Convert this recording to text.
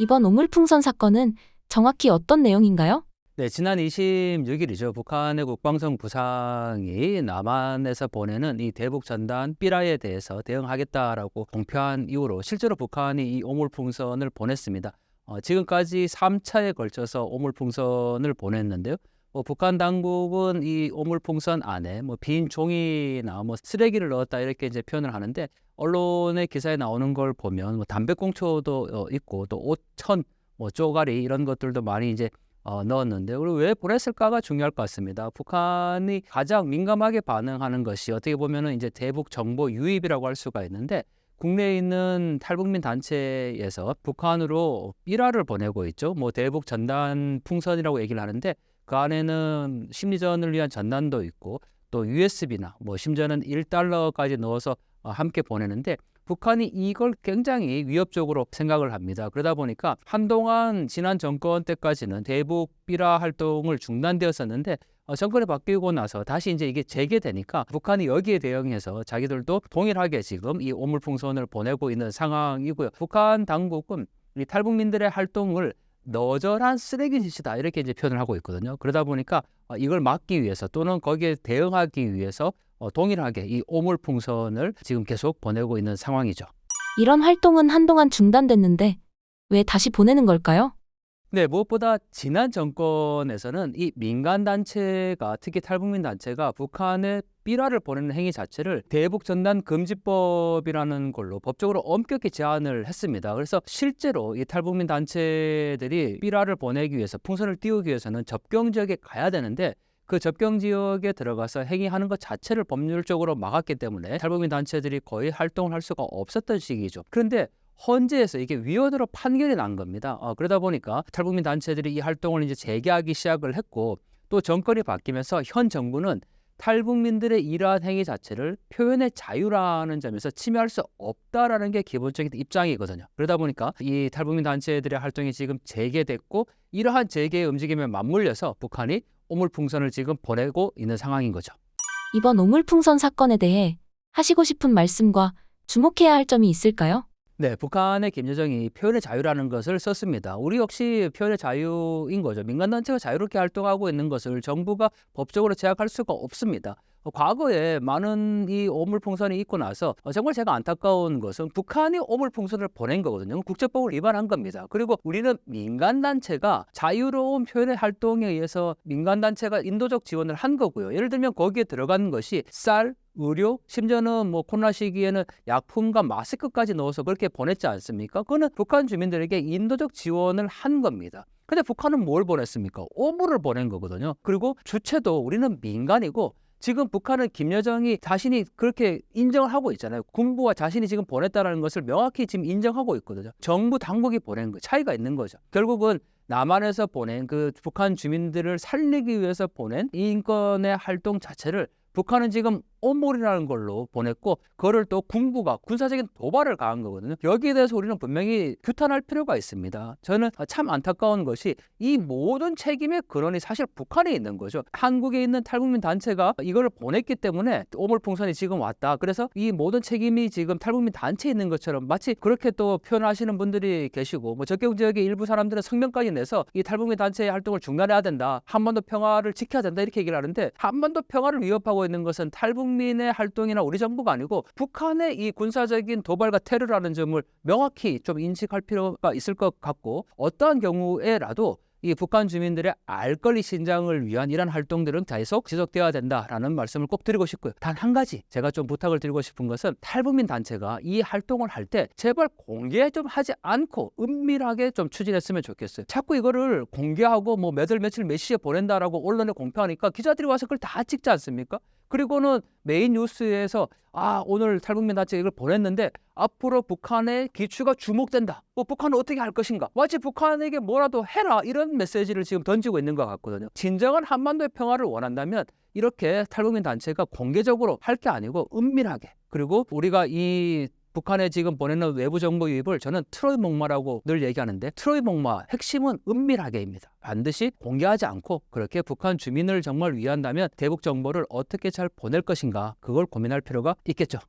이번 오물풍선 사건은 정확히 어떤 내용인가요? 네, 지난 26일이죠. 북한의 국방성 부상이 남한에서 보내는 이 대북 전단 삐라에 대해서 대응하겠다라고 공표한 이후로 실제로 북한이 이 오물풍선을 보냈습니다. 지금까지 3차에 걸쳐서 오물풍선을 보냈는데요. 북한 당국은 이 오물풍선 안에 빈 종이나 쓰레기를 넣었다 이렇게 이제 표현을 하는데, 언론의 기사에 나오는 걸 보면 담배꽁초도 있고 또 옷, 천, 쪼가리 이런 것들도 많이 이제 넣었는데, 그리고 왜 보냈을까가 중요할 것 같습니다. 북한이 가장 민감하게 반응하는 것이 어떻게 보면은 이제 대북 정보 유입이라고 할 수가 있는데, 국내에 있는 탈북민 단체에서 북한으로 삐라를 보내고 있죠. 대북 전단 풍선이라고 얘기를 하는데, 그 안에는 심리전을 위한 전단도 있고 또 USB나 심지어는 1달러까지 넣어서 함께 보내는데, 북한이 이걸 굉장히 위협적으로 생각을 합니다. 그러다 보니까 한동안 지난 정권 때까지는 대북 삐라 활동을 중단되었었는데, 정권이 바뀌고 나서 다시 이제 이게 재개되니까 북한이 여기에 대응해서 자기들도 동일하게 지금 이 오물풍선을 보내고 있는 상황이고요. 북한 당국은 이 탈북민들의 활동을 너절한 쓰레기 짓이다 이렇게 이제 표현을 하고 있거든요. 그러다 보니까 이걸 막기 위해서 또는 거기에 대응하기 위해서 동일하게 이 오물풍선을 지금 계속 보내고 있는 상황이죠. 이런 활동은 한동안 중단됐는데 왜 다시 보내는 걸까요? 네, 무엇보다 지난 정권에서는 이 민간단체가, 특히 탈북민 단체가 북한에 삐라를 보내는 행위 자체를 대북전단금지법이라는 걸로 법적으로 엄격히 제한을 했습니다. 그래서 실제로 이 탈북민 단체들이 삐라를 보내기 위해서, 풍선을 띄우기 위해서는 접경 지역에 가야 되는데, 그 접경 지역에 들어가서 행위하는 것 자체를 법률적으로 막았기 때문에 탈북민 단체들이 거의 활동을 할 수가 없었던 시기죠. 그런데 헌재에서 이게 위헌으로 판결이 난 겁니다. 그러다 보니까 탈북민 단체들이 이 활동을 이제 재개하기 시작을 했고, 또 정권이 바뀌면서 현 정부는 탈북민들의 이러한 행위 자체를 표현의 자유라는 점에서 침해할 수 없다라는 게 기본적인 입장이거든요. 그러다 보니까 이 탈북민 단체들의 활동이 지금 재개됐고, 이러한 재개의 움직임에 맞물려서 북한이 오물풍선을 지금 보내고 있는 상황인 거죠. 이번 오물풍선 사건에 대해 하시고 싶은 말씀과 주목해야 할 점이 있을까요? 네, 북한의 김여정이 표현의 자유라는 것을 썼습니다. 우리 역시 표현의 자유인 거죠. 민간단체가 자유롭게 활동하고 있는 것을 정부가 법적으로 제약할 수가 없습니다. 과거에 많은 이 오물풍선이 있고 나서 정말 제가 안타까운 것은 북한이 오물풍선을 보낸 거거든요. 국제법을 위반한 겁니다. 그리고 우리는 민간단체가 자유로운 표현의 활동에 의해서 민간단체가 인도적 지원을 한 거고요. 예를 들면 거기에 들어가는 것이 쌀, 의료, 심지어는 코로나 시기에는 약품과 마스크까지 넣어서 그렇게 보냈지 않습니까? 그거는 북한 주민들에게 인도적 지원을 한 겁니다. 근데 북한은 뭘 보냈습니까? 오물을 보낸 거거든요. 그리고 주체도 우리는 민간이고, 지금 북한은 김여정이 자신이 그렇게 인정을 하고 있잖아요. 군부와 자신이 지금 보냈다는 것을 명확히 지금 인정하고 있거든요. 정부 당국이 보낸 거 차이가 있는 거죠. 결국은 남한에서 보낸 그 북한 주민들을 살리기 위해서 보낸 이 인권의 활동 자체를 북한은 지금 오물이라는 걸로 보냈고, 그거를 또 군부가 군사적인 도발을 가한 거거든요. 여기에 대해서 우리는 분명히 규탄할 필요가 있습니다. 저는 참 안타까운 것이 이 모든 책임의 근원이 사실 북한에 있는 거죠. 한국에 있는 탈북민 단체가 이걸 보냈기 때문에 오물풍선이 지금 왔다. 그래서 이 모든 책임이 지금 탈북민 단체에 있는 것처럼 마치 그렇게 또 표현하시는 분들이 계시고, 접경 지역의 일부 사람들은 성명까지 내서 이 탈북민 단체의 활동을 중단해야 된다, 한반도 평화를 지켜야 된다 이렇게 얘기를 하는데, 한반도 평화를 위협하고 있는 것은 탈북민의 활동이나 우리 정부가 아니고 북한의 이 군사적인 도발과 테러라는 점을 명확히 좀 인식할 필요가 있을 것 같고, 어떠한 경우에라도 이 북한 주민들의 알 권리 신장을 위한 이런 활동들은 계속 지속되어야 된다라는 말씀을 꼭 드리고 싶고요. 단 한 가지 제가 좀 부탁을 드리고 싶은 것은, 탈북민 단체가 이 활동을 할 때 제발 공개 좀 하지 않고 은밀하게 좀 추진했으면 좋겠어요. 자꾸 이거를 공개하고 몇 월 며칠 몇 시에 보낸다라고 언론에 공표하니까 기자들이 와서 그걸 다 찍지 않습니까? 그리고는 메인 뉴스에서 오늘 탈북민 단체가 이걸 보냈는데 앞으로 북한의 기추가 주목된다. 북한은 어떻게 할 것인가? 마치 북한에게 뭐라도 해라 이런 메시지를 지금 던지고 있는 것 같거든요. 진정한 한반도의 평화를 원한다면 이렇게 탈북민 단체가 공개적으로 할 게 아니고 은밀하게, 그리고 우리가 이 북한에 지금 보내는 외부 정보 유입을 저는 트로이 목마라고 늘 얘기하는데, 트로이 목마 핵심은 은밀하게입니다. 반드시 공개하지 않고 그렇게 북한 주민을 정말 위한다면 대북 정보를 어떻게 잘 보낼 것인가, 그걸 고민할 필요가 있겠죠.